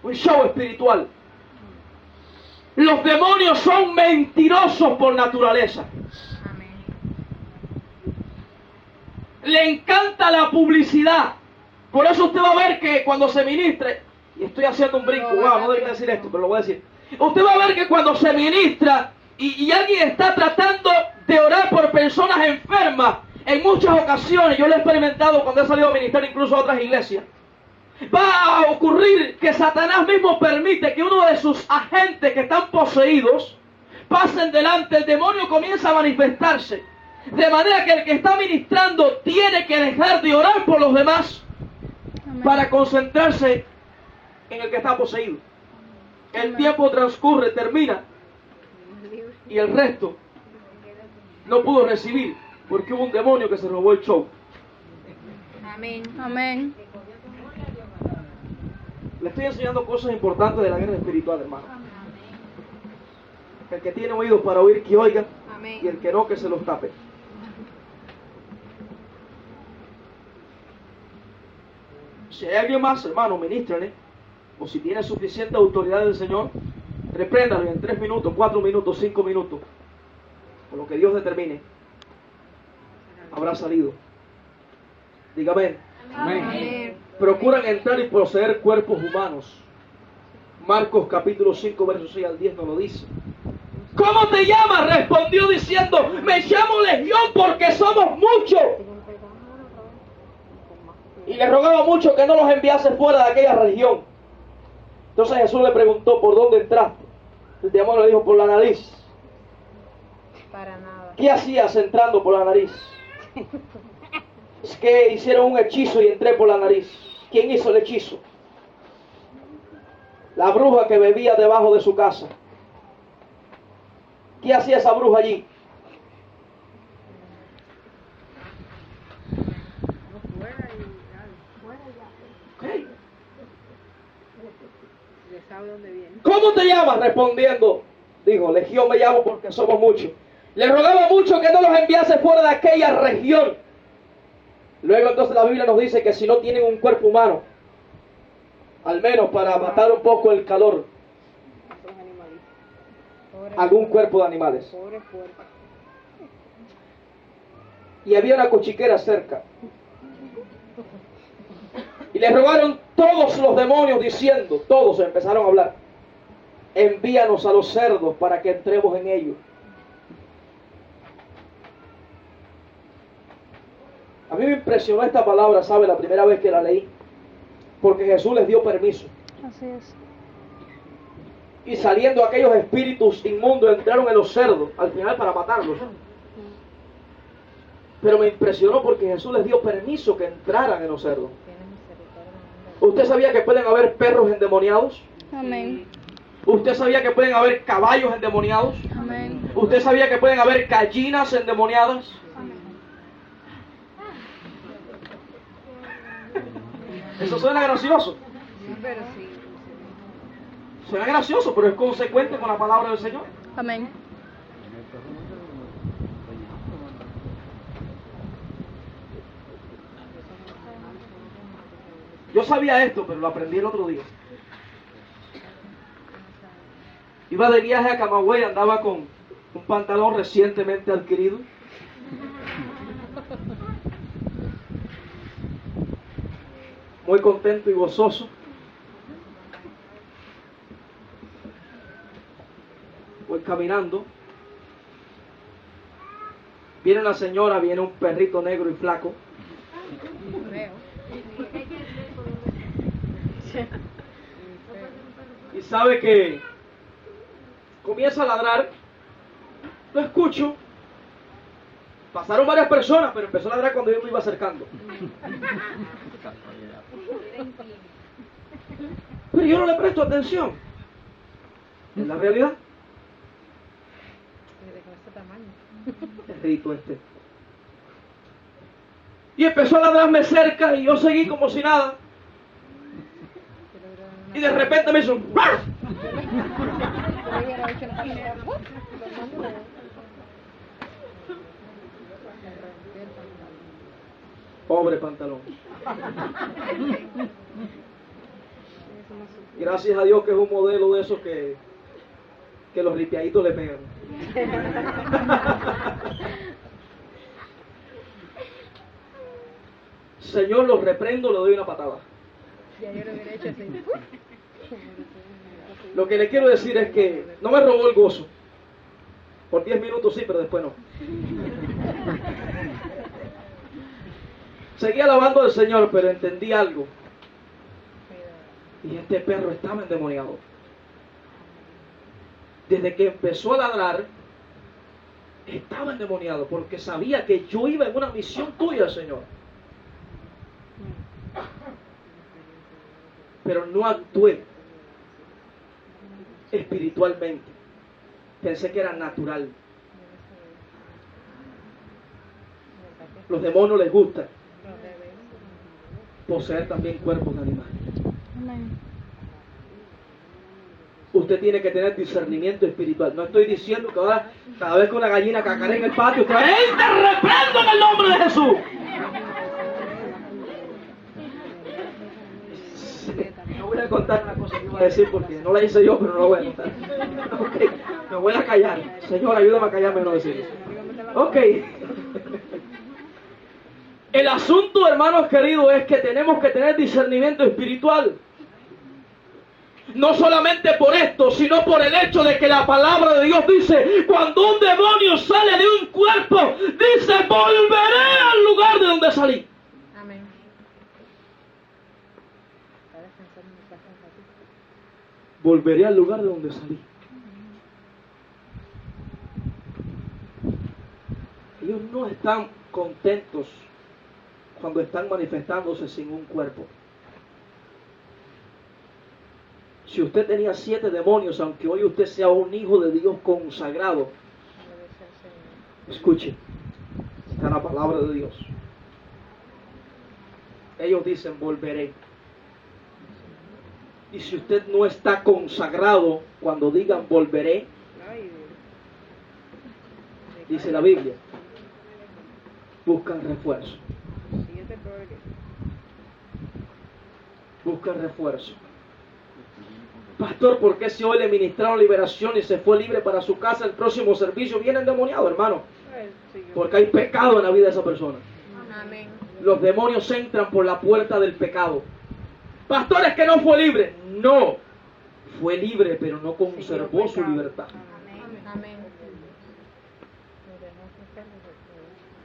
Un show espiritual. Los demonios son mentirosos por naturaleza. Amén. Le encanta la publicidad. Por eso usted va a ver que cuando se ministre, y estoy haciendo un brinco, wow, no debería decir esto, pero lo voy a decir. Usted va a ver que cuando se ministra y alguien está tratando de orar por personas enfermas, en muchas ocasiones, yo lo he experimentado cuando he salido a ministrar incluso a otras iglesias, va a ocurrir que Satanás mismo permite que uno de sus agentes que están poseídos pasen delante, el demonio comienza a manifestarse, de manera que el que está ministrando tiene que dejar de orar por los demás para concentrarse en el que está poseído. El tiempo transcurre, termina, y el resto no pudo recibir porque hubo un demonio que se robó el show. Amén. Amén. Le estoy enseñando cosas importantes de la guerra espiritual, hermano. El que tiene oídos para oír, que oiga. Amén. Y el que no, que se los tape. Si hay alguien más, hermano, ministrale. O si tiene suficiente autoridad del Señor, repréndalo en 3 minutos, 4 minutos, 5 minutos. Por lo que Dios determine, habrá salido. Dígame. Amén. Procuran entrar y poseer cuerpos humanos. Marcos capítulo 5, versos 6 al 10 nos lo dice. ¿Cómo te llamas? Respondió diciendo, me llamo Legión porque somos muchos. Y le rogaba mucho que no los enviase fuera de aquella región. Entonces Jesús le preguntó, ¿por dónde entraste? El demonio le dijo, por la nariz. Para nada. ¿Qué hacías entrando por la nariz? Es que hicieron un hechizo y entré por la nariz. ¿Quién hizo el hechizo? La bruja que bebía debajo de su casa. ¿Qué hacía esa bruja allí? Okay. Ya sabe dónde viene. ¿Cómo te llamas? Respondiendo, dijo, Legión me llamo porque somos muchos. Le rogaba mucho que no los enviase fuera de aquella región. Luego entonces la Biblia nos dice que si no tienen un cuerpo humano, al menos para matar un poco el calor, Son animalitos. algún cuerpo de animales. Pobre puerco. Y había una cochiquera cerca. Y le rogaron todos los demonios diciendo, todos empezaron a hablar, envíanos a los cerdos para que entremos en ellos. A mí me impresionó esta palabra, ¿sabe? La primera vez que la leí, porque Jesús les dio permiso. Así es. Y saliendo aquellos espíritus inmundos entraron en los cerdos, al final para matarlos. Pero me impresionó porque Jesús les dio permiso que entraran en los cerdos. Tiene misericordia. ¿Usted sabía que pueden haber perros endemoniados? Amén. ¿Usted sabía que pueden haber caballos endemoniados? Amén. ¿Usted sabía que pueden haber gallinas endemoniadas? Eso suena gracioso. Sí, pero sí. Suena gracioso, pero es consecuente con la palabra del Señor. Amén. Yo sabía esto, pero lo aprendí el otro día. Iba de viaje a Camagüey, andaba con un pantalón recientemente adquirido. Muy contento y gozoso. Voy caminando. Viene una señora, viene un perrito negro y flaco. Feo. Y sabe que comienza a ladrar. Lo escucho. Pasaron varias personas, pero empezó a ladrar cuando yo me iba acercando. Pero yo no le presto atención. Es la realidad. De con ese tamaño. Perrito este. Y empezó a ladrarme cerca y yo seguí como si nada. Y de repente me hizo un ¡ruff! Pobre pantalón. Gracias a Dios que es un modelo de esos que los ripiaditos le pegan. Señor, los reprendo, le doy una patada. Ya yo lo hubiera hecho así. Lo que le quiero decir es que no me robó el gozo. Por 10 minutos sí, pero después no. Seguí alabando al Señor, pero entendí algo. Y este perro estaba endemoniado. Desde que empezó a ladrar, estaba endemoniado, porque sabía que yo iba en una misión tuya, Señor. Pero no actué espiritualmente. Pensé que era natural. Los demonios les gusta poseer también cuerpos de animales. Amén. Usted tiene que tener discernimiento espiritual. No estoy diciendo que ahora, cada vez que una gallina cacarea en el patio, usted va, ¡ey, te reprendo en el nombre de Jesús! No voy a contar una cosa que iba a decir porque no la hice yo, pero no la voy a contar. Okay. Me voy a callar. Señor, ayúdame a callarme y no decir eso. Ok. El asunto, hermanos queridos, es que tenemos que tener discernimiento espiritual. No solamente por esto, sino por el hecho de que la palabra de Dios dice, cuando un demonio sale de un cuerpo, dice, volveré al lugar de donde salí. Amén. Estaba pensando en mi casa un ratito. volveré al lugar de donde salí. Ellos no están contentos cuando están manifestándose sin un cuerpo. Si usted tenía 7 demonios, aunque hoy usted sea un hijo de Dios consagrado, escuche, está la palabra de Dios. Ellos dicen, volveré. Y si usted no está consagrado, cuando digan volveré, dice la Biblia, buscan refuerzo. Buscan refuerzo. Pastor, ¿por qué si hoy le ministraron liberación y se fue libre para su casa, el próximo servicio viene endemoniado, hermano? Porque hay pecado en la vida de esa persona. Amén. Los demonios entran por la puerta del pecado. Pastor, es que no fue libre. No, fue libre, pero no conservó su libertad. Amén.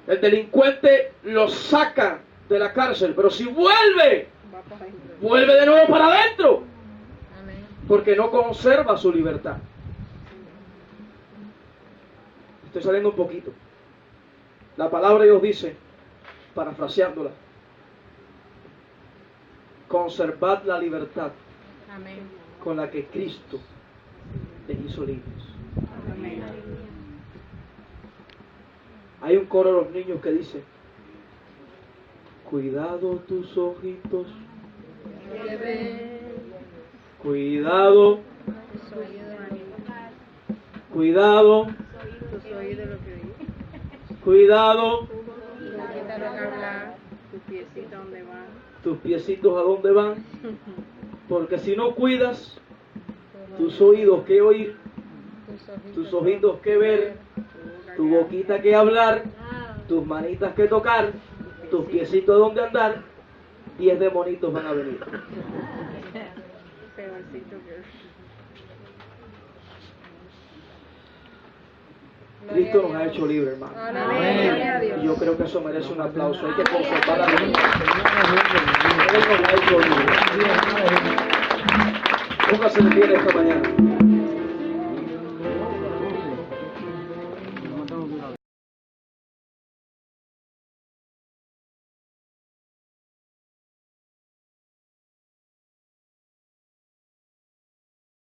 El delincuente lo saca de la cárcel, pero si vuelve de nuevo para adentro, Amén. porque no conserva su libertad. Estoy saliendo un poquito. La palabra de Dios dice, parafraseándola, conservad la libertad Amén. con la que Cristo te hizo libres. Amén. Hay un coro de los niños que dice, cuidado tus ojitos, cuidado, cuidado, Tus oídos lo que oí. cuidado, Quítalo en hablar. Tus piecitos donde van. tus piecitos a dónde van, porque si no cuidas tus oídos que oír, tus ojitos que ver, tu boquita que hablar, tus manitas que tocar, tus piecitos a dónde andar, 10 demonitos van a venir. Peorcito que... Cristo nos ha hecho libres, hermano. Amén. Gloria a Dios. Y yo creo que eso merece un aplauso. Hay que conservar la libertad. Él nos ha hecho libres. Póngase de pie esta mañana.